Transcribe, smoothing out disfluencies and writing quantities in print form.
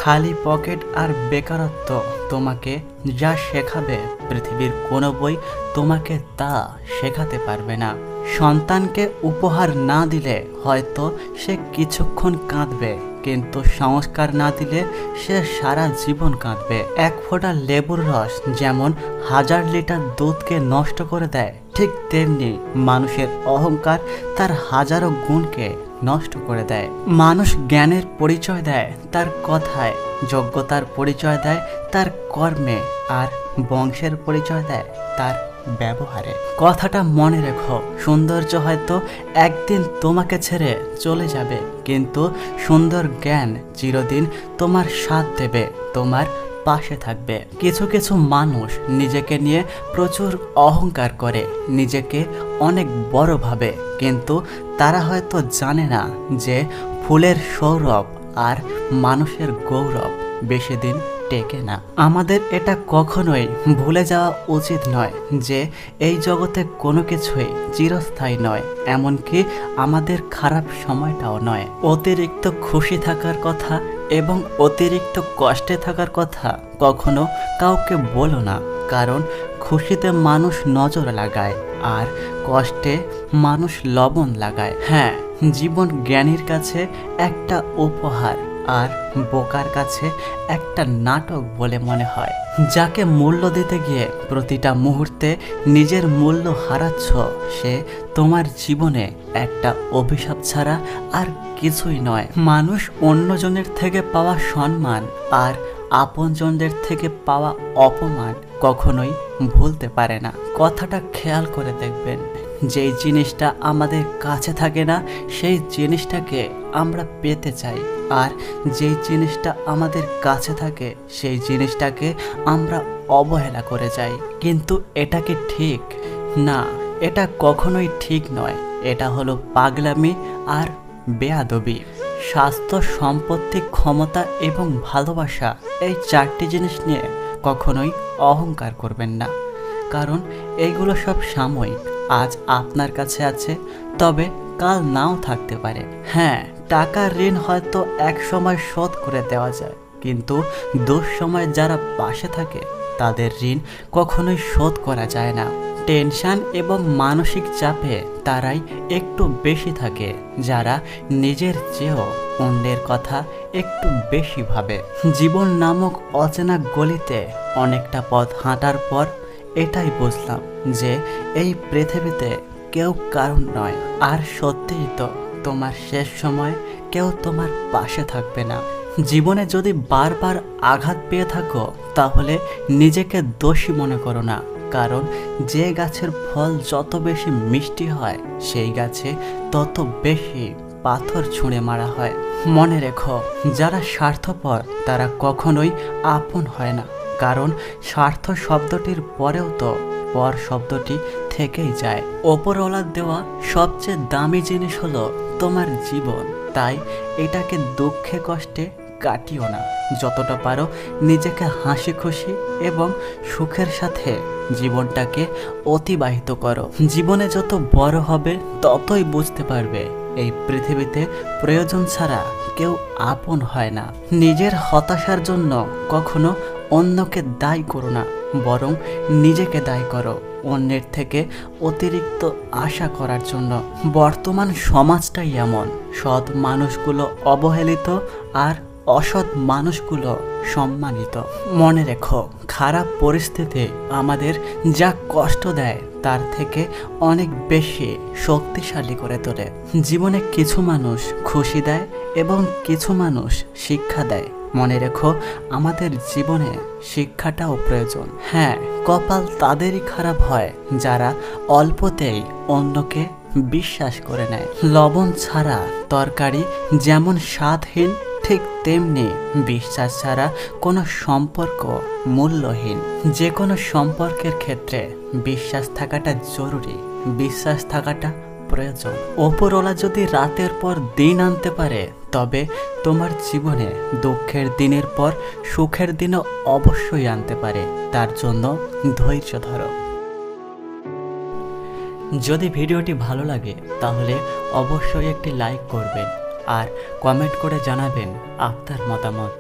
খালি পকেট আর বেকারত্ব তোমাকে যা শেখাবে পৃথিবীর কোনো বই তোমাকে তা শেখাতে পারবে না। সন্তানকে উপহার না দিলে হয়তো সে কিছুক্ষণ কাঁদবে, কিন্তু সংস্কার না দিলে সে সারা জীবন কাঁদবে। এক ফোঁটা লেবুর রস যেমন 1000 লিটার দুধকে নষ্ট করে দেয়, ঠিক তেমনি মানুষের অহংকার তার হাজারো গুণকে নষ্ট করে দেয়। মানুষ জ্ঞানের পরিচয় দেয় তার কথায়, যোগ্যতার পরিচয় দেয় তার কর্মে, আর বংশের পরিচয় দেয় তার ব্যবহারে। কথাটা মনে রেখো, সৌন্দর্য হয়তো একদিন তোমাকে ছেড়ে চলে যাবে, কিন্তু সুন্দর জ্ঞান চিরদিন তোমার সাথ দেবে, তোমার পাশে থাকবে। কিছু কিছু মানুষ নিজেকে নিয়ে প্রচুর অহংকার করে, নিজেকে অনেক বড় ভাবে, কিন্তু তারা হয়তো জানে না যে ফুলের সৌরভ আর মানুষের গৌরব বেশি দিন টেকে না। আমাদের এটা কখনোই ভুলে যাওয়া উচিত নয় যে এই জগতে কোনো কিছুই চিরস্থায়ী নয়, এমনকি আমাদের খারাপ সময়টাও নয়। অতিরিক্ত খুশি থাকার কথা এবং অতিরিক্ত কষ্টে থাকার কথা কখনো কাউকে বলো না, কারণ খুশিতে মানুষ নজর লাগায় আর কষ্টে মানুষ লবণ লাগায়। হ্যাঁ, জীবন জ্ঞানীর কাছে একটা উপহার আর বোকার কাছে একটা নাটক বলে মনে হয়। যাকে মূল্য দিতে গিয়ে প্রতিটা মুহূর্তে নিজের মূল্য হারাচ্ছ, সে তোমার জীবনে একটা অভিশাপ ছাড়া আর কিছুই নয়। মানুষ অন্যজনের থেকে পাওয়া সম্মান আর আপনজনদের থেকে পাওয়া অপমান কখনোই ভুলতে পারে না। কথাটা খেয়াল করে দেখবেন, যেই জিনিসটা আমাদের কাছে থাকে না সেই জিনিসটাকে আমরা পেতে চাই, আর যেই জিনিসটা আমাদের কাছে থাকে সেই জিনিসটাকে আমরা অবহেলা করে যাই। কিন্তু এটা কি ঠিক? না, এটা কখনোই ঠিক নয়। এটা হলো পাগলামি আর বেয়াদবি। স্বাস্থ্য, সম্পত্তি, ক্ষমতা এবং ভালোবাসা, এই 4টি জিনিস নিয়ে কখনোই অহংকার করবেন না, কারণ এইগুলো সব সাময়িক। আজ আপনার কাছে আছে, তবে কাল নাও থাকতে পারে। হ্যাঁ, টাকার ঋণ হয়তো এক সময় শোধ করে দেওয়া যায়, কিন্তু দুঃসময় যারা পাশে থাকে তাদের ঋণ কখনোই শোধ করা যায় না। টেনশন এবং মানসিক চাপে তারাই একটু বেশি থাকে যারা নিজের চেয়েও অন্যের কথা একটু বেশি ভাবে। জীবন নামক অচেনা গলিতে অনেকটা পথ হাঁটার পর এটাই বুঝলাম যে এই পৃথিবীতে কেউ কারণ নয়। আর সত্যিই তো, তোমার শেষ সময় কেউ তোমার পাশে থাকবে না। জীবনে যদি বারবার আঘাত পেয়ে থাকো, তাহলে নিজেকে দোষী মনে করো না, কারণ যে গাছের ফল যত বেশি মিষ্টি হয় সেই গাছে তত বেশি পাথর ছুঁড়ে মারা হয়। মনে রেখো, যারা স্বার্থপর তারা কখনোই আপন হয় না, কারণ স্বার্থ শব্দটির পরেও তো পর শব্দটি থেকেই যায়। ওপরওয়ালার দেওয়া সবচেয়ে দামি জিনিস হলো তোমার জীবন, তাই এটাকে দুঃখে কষ্টে কাটিও না। যতটা পারো নিজেকে হাসি খুশি এবং সুখের সাথে জীবনটাকে অতিবাহিত করো। জীবনে যত বড় হবে ততই বুঝতে পারবে এই পৃথিবীতে প্রয়োজন ছাড়া কেউ আপন হয় না। নিজের হতাশার জন্য কখনো অন্যকে দায়ী করো না, বরং নিজেকে দায়ী করো অন্যের থেকে অতিরিক্ত আশা করার জন্য। বর্তমান সমাজটাই এমন, সৎ মানুষগুলো অবহেলিত আর অসৎ মানুষগুলো সম্মানিত। মনে রেখো, খারাপ পরিস্থিতি আমাদের যা কষ্ট দেয় তার থেকে অনেক বেশি শক্তিশালী করে তোলে। জীবনে কিছু মানুষ খুশি দেয় এবং কিছু মানুষ শিক্ষা দেয়। মনে রেখো, আমাদের জীবনে শিক্ষাটাও প্রয়োজন। হ্যাঁ, কপাল তাদেরই খারাপ হয় যারা অল্পতেই অন্যকে বিশ্বাস করে নেয়। লবণ ছাড়া তরকারি যেমন স্বাদহীন, ঠিক তেমনি বিশ্বাস ছাড়া কোনো সম্পর্ক মূল্যহীন। যে কোনো সম্পর্কের ক্ষেত্রে বিশ্বাস থাকাটা জরুরি, বিশ্বাস থাকাটা প্রয়োজন। ওপরওয়ালা যদি রাতের পর দিন আনতে পারে, তবে তোমার জীবনে দুঃখের দিনের পর সুখের দিনও অবশ্যই আনতে পারে। তার জন্য ধৈর্য ধরো। যদি ভিডিওটি ভালো লাগে তাহলে অবশ্যই একটি লাইক করবেন আর কমেন্ট করে জানাবেন আপনার মতামত।